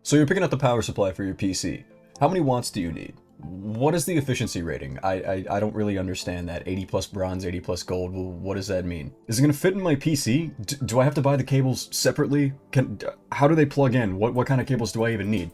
So you're picking up the power supply for your PC. How many watts do you need? What is the efficiency rating? I don't really understand that. 80 plus bronze, 80 plus gold, well, what does that mean? Is it gonna fit in my PC? Do I have to buy the cables separately? How do they plug in? What kind of cables do I even need?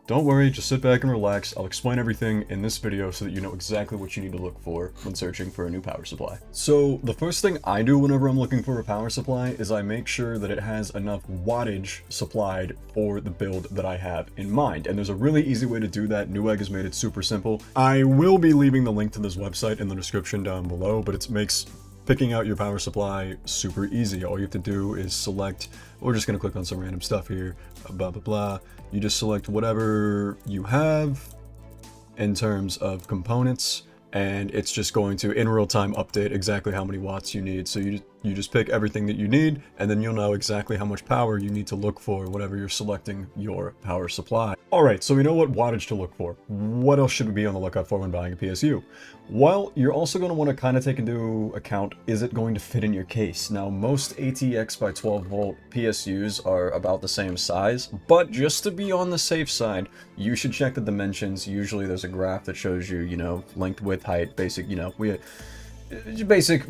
Don't worry, just sit back and relax. I'll explain everything in this video so that you know exactly what you need to look for when searching for a new power supply. So the first thing I do whenever I'm looking for a power supply is I make sure that it has enough wattage supplied for the build that I have in mind. And there's a really easy way to do that. Newegg has made it super simple. I will be leaving the link to this website in the description down below, but it makes picking out your power supply super easy. All you have to do is select, we're just going to click on some random stuff here, blah, blah, blah. You just select whatever you have in terms of components, and it's just going to, in real time, update exactly how many watts you need. So you just pick everything that you need, and then you'll know exactly how much power you need to look for whenever you're selecting your power supply. All right, so we know what wattage to look for. What else should we be on the lookout for when buying a PSU? Well, you're also going to want to kind of take into account, is it going to fit in your case? Now, most ATX by 12 volt PSUs are about the same size, but just to be on the safe side, you should check the dimensions. Usually there's a graph that shows you, length, width, height, basic,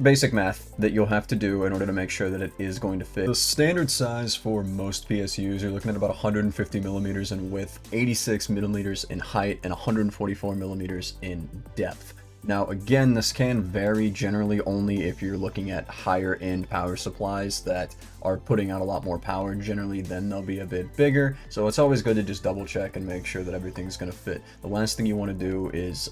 basic math that you'll have to do in order to make sure that it is going to fit. The standard size for most PSUs, you're looking at about 150 millimeters in width, 86 millimeters in height, and 144 millimeters in depth. Now, again, this can vary generally only if you're looking at higher end power supplies that are putting out a lot more power. Generally, then they'll be a bit bigger. So it's always good to just double check and make sure that everything's going to fit. The last thing you want to do is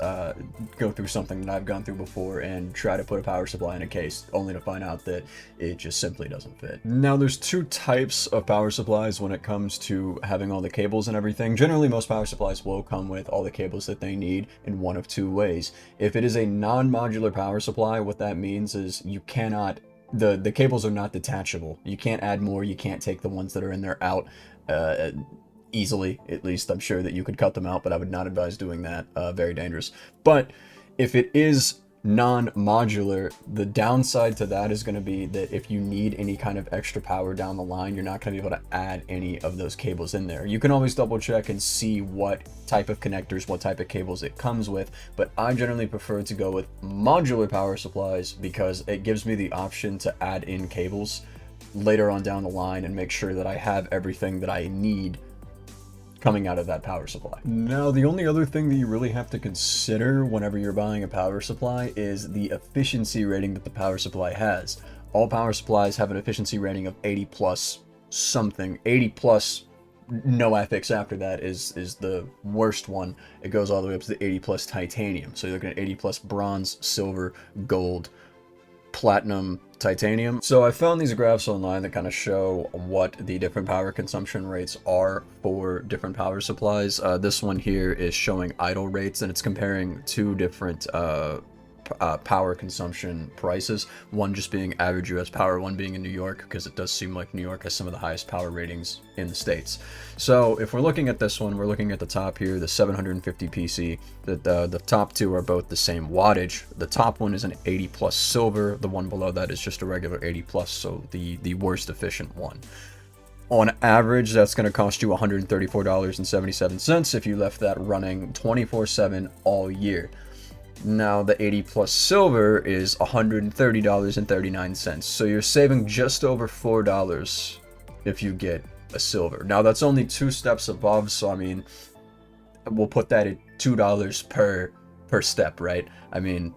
go through something that I've gone through before and try to put a power supply in a case only to find out that it just simply doesn't fit. Now, there's two types of power supplies when it comes to having all the cables and everything. Generally, most power supplies will come with all the cables that they need in one of two ways. If it is a non-modular power supply, what that means is you cannot, the cables are not detachable. You can't add more, you can't take the ones that are in there out easily. At least I'm sure that you could cut them out, but I would not advise doing that. Very dangerous. But if it is non-modular, the downside to that is going to be that if you need any kind of extra power down the line, you're not going to be able to add any of those cables in there. You can always double check and see what type of connectors, what type of cables it comes with, but I generally prefer to go with modular power supplies because it gives me the option to add in cables later on down the line and make sure that I have everything that I need coming out of that power supply. Now, the only other thing that you really have to consider whenever you're buying a power supply is the efficiency rating that the power supply has. All power supplies have an efficiency rating of 80 plus something. 80 plus, no affix after that is the worst one. It goes all the way up to the 80 plus titanium. So you're looking at 80 plus bronze, silver, gold, platinum, titanium. So I found these graphs online that kind of show what the different power consumption rates are for different power supplies. This one here is showing idle rates, and it's comparing two different power consumption prices, one just being average US power, one being in New York, because it does seem like New York has some of the highest power ratings in the States. So if we're looking at this one, we're looking at the top here, the 750 PC. The top two are both the same wattage. The top one is an 80 plus silver, the one below that is just a regular 80 plus, so the worst efficient one. On average, that's going to cost you $134.77 if you left that running 24/7 all year. Now, the 80 plus silver is $130.39. So you're saving just over $4 if you get a silver. Now, that's only 2 steps above. So, I mean, we'll put that at $2 per step, right? I mean,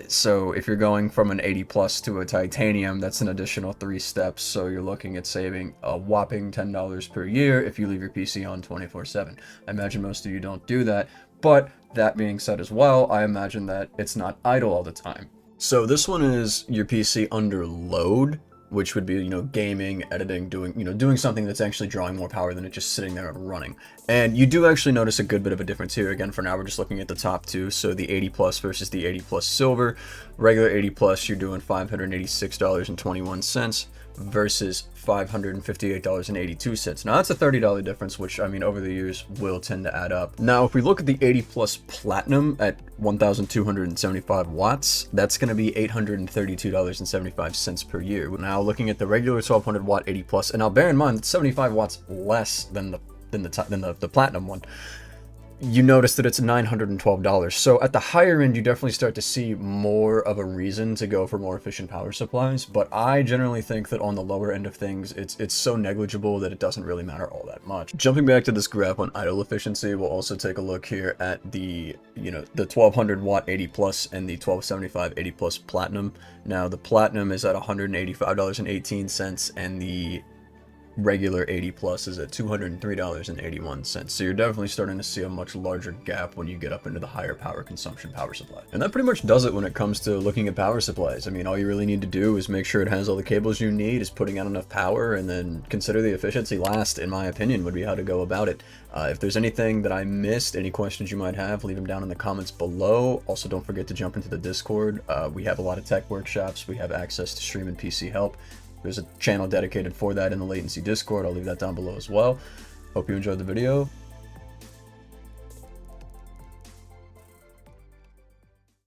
so if you're going from an 80 plus to a titanium, that's an additional 3 steps. So you're looking at saving a whopping $10 per year if you leave your PC on 24/7. I imagine most of you don't do that, but that being said as well, I imagine that it's not idle all the time. So this one is your PC under load, which would be, gaming, editing, doing something that's actually drawing more power than it just sitting there and running. And you do actually notice a good bit of a difference here. Again, for now, we're just looking at the top two. So the 80 plus versus the 80 plus silver. Regular 80 plus, you're doing $586.21 versus $558.82. Now that's a $30 difference, which, I mean, over the years will tend to add up. Now, if we look at the 80 plus platinum at 1,275 watts, that's going to be $832.75 per year. Now, looking at the regular 1,200 watt 80 plus, and now bear in mind, that's 75 watts less than the the platinum one, you notice that it's $912. So at the higher end, you definitely start to see more of a reason to go for more efficient power supplies. But I generally think that on the lower end of things, it's so negligible that it doesn't really matter all that much. Jumping back to this graph on idle efficiency, we'll also take a look here at the, the 1200 watt 80 plus and the 1275 80 plus platinum. Now the platinum is at $185.18 and the regular 80 plus is at $203.81. So you're definitely starting to see a much larger gap when you get up into the higher power consumption power supply. And that pretty much does it when it comes to looking at power supplies. I mean, all you really need to do is make sure it has all the cables you need, is putting out enough power, and then consider the efficiency last, in my opinion, would be how to go about it. If there's anything that I missed, any questions you might have, leave them down in the comments below. Also, don't forget to jump into the Discord. We have a lot of tech workshops. We have access to stream and PC help. There's a channel dedicated for that in the L8NC Discord. I'll leave that down below as well. Hope you enjoyed the video.